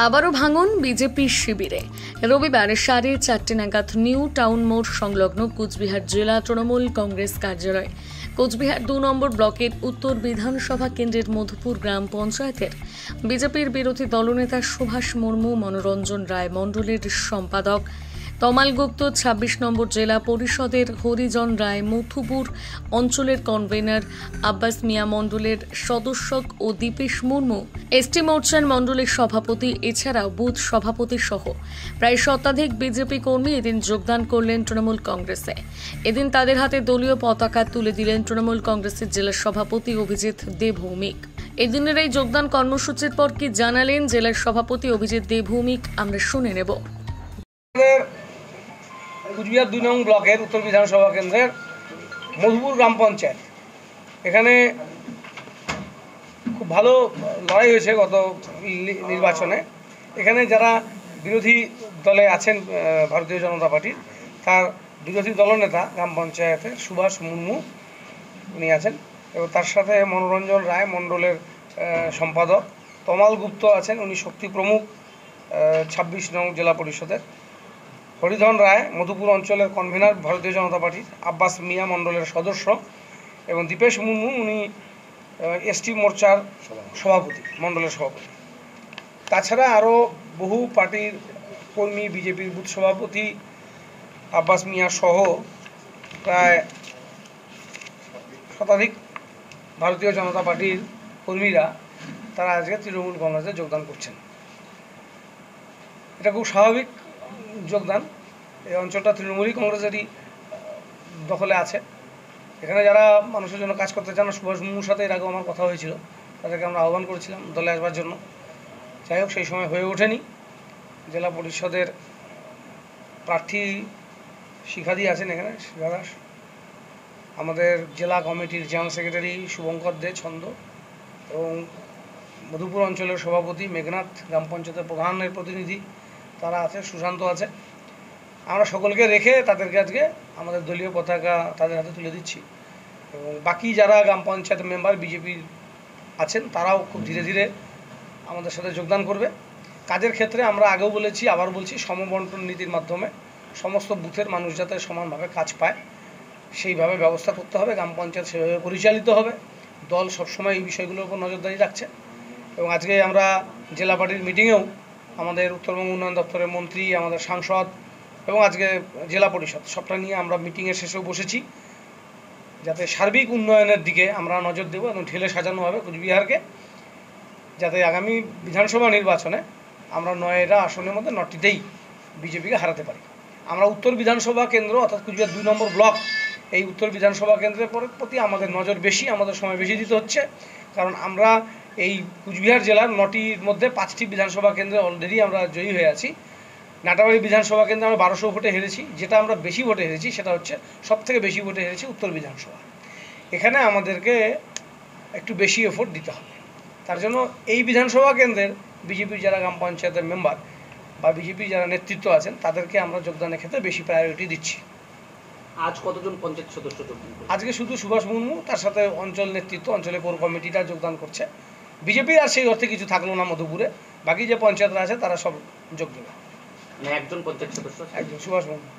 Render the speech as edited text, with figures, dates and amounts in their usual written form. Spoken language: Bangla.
আবারও ভাঙন বিজেপি শিবিরে। রবিবার 4:30 নাগাদ নিউ টাউন মোড় সংলগ্ন কোচবিহার জেলা তৃণমূল কংগ্রেস কার্যালয়, কোচবিহার 2 নম্বর ব্লকের উত্তর বিধানসভা কেন্দ্রের মধুপুর গ্রাম পঞ্চায়েতের বিজেপির বিরোধী দলনেতা সুভাষ মুর্মু, মনোরঞ্জন রায় মণ্ডলের সম্পাদক তমাল গুপ্ত, 26 নম্বর জেলা পরিষদের হরিজন রায়, মধুপুর অঞ্চলের কনভেনার আব্বাস মিয়া মণ্ডলের সদস্য ও দীপেশ মুর্মু, এসটি মোর্চার মণ্ডলের সভাপতি, এছাড়াও বুথ সভাপতি সহ প্রায় শতাধিক বিজেপি কর্মী এদিন যোগদান করলেন তৃণমূল কংগ্রেসে। এদিন তাদের হাতে দলীয় পতাকা তুলে দিলেন তৃণমূল কংগ্রেসের জেলা সভাপতি অভিজিৎ দে ভৌমিক। এদিনের এই যোগদান কর্মসূচির পর কি জানালেন জেলার সভাপতি অভিজিৎ দে ভৌমিক, আমরা শুনে নেব। কোচবিহার 2 নং ব্লকের উত্তর বিধানসভা কেন্দ্রের মধুপুর গ্রাম পঞ্চায়েত, এখানে খুব ভালো লড়াই হয়েছে গত নির্বাচনে। এখানে যারা বিরোধী দলে আছেন ভারতীয় জনতা পার্টির, তার বিরোধী দলনেতা গ্রাম পঞ্চায়েতের সুভাষ মুর্মু উনি আছেন, এবং তার সাথে মনোরঞ্জন রায় মণ্ডলের সম্পাদক তমাল গুপ্ত আছেন, উনি শক্তি প্রমুখ 26 নং জেলা পরিষদের, হরিধন রায় মধুপুর অঞ্চলের কনভেনার ভারতীয় জনতা পার্টির, আব্বাস মিয়া মণ্ডলের সদস্য, এবং দীপেশ মুর্মু উনি এসটি মোর্চার সভাপতি, মণ্ডলের সভাপতি। তাছাড়া আরও বহু পার্টির কর্মী, বিজেপির বুথ সভাপতি আব্বাস মিয়া সহ প্রায় শতাধিক ভারতীয় জনতা পার্টির কর্মীরা তারা আজকে তৃণমূল কংগ্রেসে যোগদান করছেন। এটা খুব স্বাভাবিক যোগদান। এই অঞ্চলটা তৃণমূল কংগ্রেসেরই দখলে আছে। এখানে যারা মানুষের জন্য কাজ করতে চান, সুভাষ মুর্মুর সাথে এর আগেও আমার কথা হয়েছিল, তাদেরকে আমরা আহ্বান করেছিলাম দলে আসবার জন্য। যাই হোক, সেই সময় হয়ে ওঠেনি। জেলা পরিষদের প্রার্থী শিখাদি আছেন এখানে, শিখা দাস, আমাদের জেলা কমিটির জেনারেল সেক্রেটারি শুভঙ্কর দে ছন্দ, এবং মধুপুর অঞ্চলের সভাপতি মেঘনাথ, গ্রাম পঞ্চায়েতের প্রধানের প্রতিনিধি তারা আছে, সুশান্ত আছে। আমরা সকলকে রেখে তাদেরকে আজকে আমাদের দলীয় পতাকা তাদের হাতে তুলে দিচ্ছি, এবং বাকি যারা গ্রাম পঞ্চায়েত মেম্বার বিজেপির আছেন তারাও খুব ধীরে ধীরে আমাদের সাথে যোগদান করবে। কাজের ক্ষেত্রে আমরা আগেও বলেছি, আবার বলছি, সমবন্টন নীতির মাধ্যমে সমস্ত বুথের মানুষ যাতে সমানভাবে কাজ পায় সেইভাবে ব্যবস্থা করতে হবে। গ্রাম পঞ্চায়েত সেভাবে পরিচালিত হবে। দল সবসময় এই বিষয়গুলোর উপর নজরদারি রাখছে, এবং আজকে আমরা জেলা পার্টির মিটিংয়েও আমাদের উত্তরবঙ্গ উন্নয়ন দপ্তরের মন্ত্রী, আমাদের সাংসদ এবং আজকে জেলা পরিষদ সবটা নিয়ে আমরা মিটিংয়ের শেষেও বসেছি, যাতে সার্বিক উন্নয়নের দিকে আমরা নজর দেবো এবং ঢেলে সাজানো হবে কোচবিহারকে, যাতে আগামী বিধানসভা নির্বাচনে আমরা 9টা আসনের মধ্যে 9টিতেই বিজেপিকে হারাতে পারি। আমরা উত্তর বিধানসভা কেন্দ্র অর্থাৎ কোচবিহার 2 নম্বর ব্লক, এই উত্তর বিধানসভা কেন্দ্রের প্রতি আমাদের নজর বেশি, আমাদের সময় বেশি দিতে হচ্ছে, কারণ আমরা এই কোচবিহার জেলার 9টির মধ্যে 5টি বিধানসভা কেন্দ্রে অলরেডি আমরা জয়ী হয়ে আছি। নাটাবাড়ি বিধানসভা কেন্দ্রে আমরা 1200 ভোটে হেরেছি। যেটা আমরা বেশি ভোটে হেরেছি সেটা হচ্ছে, সবথেকে বেশি ভোটে হেরেছি উত্তর বিধানসভা। এখানে আমাদেরকে একটু বেশি এফোর্ট দিতে হবে। তার জন্য এই বিধানসভা কেন্দ্রের বিজেপির যারা গ্রাম পঞ্চায়েতের মেম্বার বা বিজেপির যারা নেতৃত্ব আছেন তাদেরকে আমরা যোগদানের ক্ষেত্রে বেশি প্রায়োরিটি দিচ্ছি। আজ কতজন পঞ্চায়েত সদস্য যোগদান করছে? আজকে শুধু সুভাষ মুর্মু, তার সাথে অঞ্চল নেতৃত্ব, অঞ্চলের কোর কমিটিটা যোগদান করছে। বিজেপির আর সেই অর্থে কিছু থাকলো না মধুপুরে, বাকি যে পঞ্চায়েতরা আছে তারা সব যোগ দেবে। একজন পঞ্চায়েত সদস্য, একজন সুভাষ মুর্মু।